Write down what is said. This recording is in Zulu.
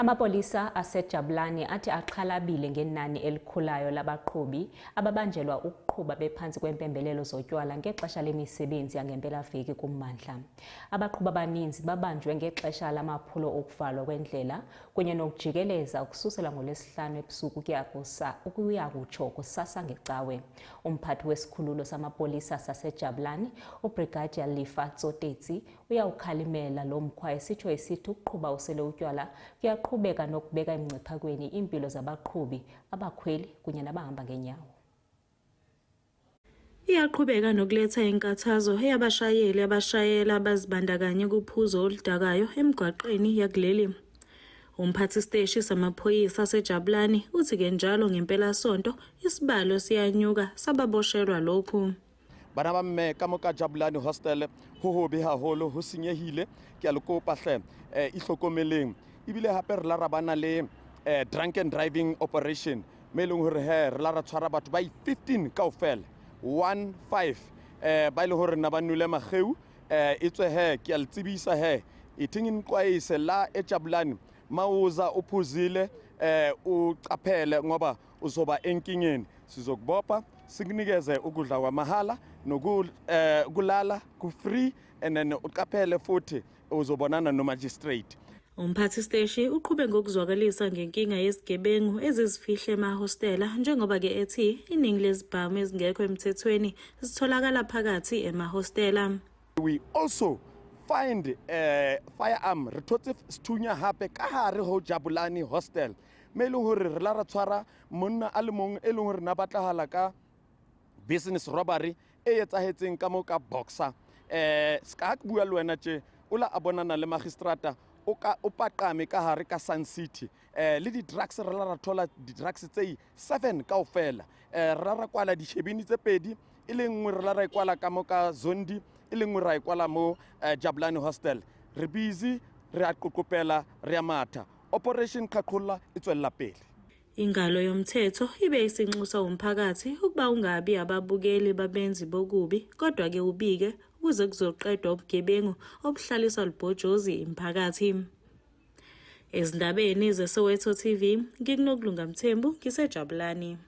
Amapolisa aseJabulani athi aqhalabile ngenani elikhulayo labaqhubi ababanjelwa ukuqhuba bephansi kwempembelelo zotywala ngexesha lemisebenzi yangempelaveki kummandla. Abaqhubi abaninzi babanjwe ngexesha lamaphulo okuvalwa kwendlela kunye nokujikeleza ukususela ngoLwesihlanu ebusuku ukuya kutsho kusasa ngecawe. Umphathi wesikhululo samapolisa saseJabulani, uBrigadier Lifa Tsotetsi, uyawukhalimela lo mkhwa esitsho esithi ukuqhuba usele utywala kuyaqhubeka nokubeka emngciphekweni impilo zabaqhubi, abakhweli kunye nabahamba ngenyawo. Iyaqhubeka nokuletha inkathazo eyabashayeli abashayela abazibandakanya kuphuzo oludakayo emgwaqeni yakuleli. Umphathi siteshi samaphoyisa aseJabulani uthi ke njalo ngempelasonto isibalo siyanyuka sababoshelwa lokhu. Bana ba mme ka moka Jabulani hostel ho hobe haholo ho senyehile ke a le kopa hle ihlokomeleng ibile hape re la ra bana le drunken driving operation me leng hore he re la ra tshwara batho ba 15 kaofela 15 ba ile hore na ba nule mageu etswe he ke a le tsebisa he ithingin kwaise la eJabulani mawuza uphuzile uqaphele ngoba uzoba enkingeni sizokubopha sikunikeze ukudla kwamahala nokulala ku free and then uqaphele futhi uzobonana no magistrate. Umphathi siteshi uqhube ngokuzwakalisa ngenkinga yesigebengu ezizifihle emahostela njengoba ke ethi iningi lezibhamu ezingekho emthethweni zitholakala phakathi emahostela. We also find firearm re thotse sethunya hape ka hare ho Jabulani hostel me leng hore re la ra tshwara monna a le mong e leng hore na batlahala ka business robbery e etsahetseng ka mo ka Boxer ska ka bua le wena tje o la abonana le magistrata o paqame ka hare ka Sun City le di drugs re la ra thola di drugs tse 7 kaofela re ra kwala di shebini tse pedi e lengwe re la ra ikwala ka mo ka Zondi e lengwe ra ikwala mo Jabulani hostel re busy re a qoqopela re amatha operation Qhaqholla itswella pele. Ingalo yomthetho ibe isinxusa umphakathi ukuba ungabi ababukeli babenzi bokubi kodwa ke ubike ukuze kuzoqedwa ubugebengu obuhlalisa libhojozi imphakathi. Ezindabeni zeSoweto TV ngikunokulunga Mthembu ngiseJabulani.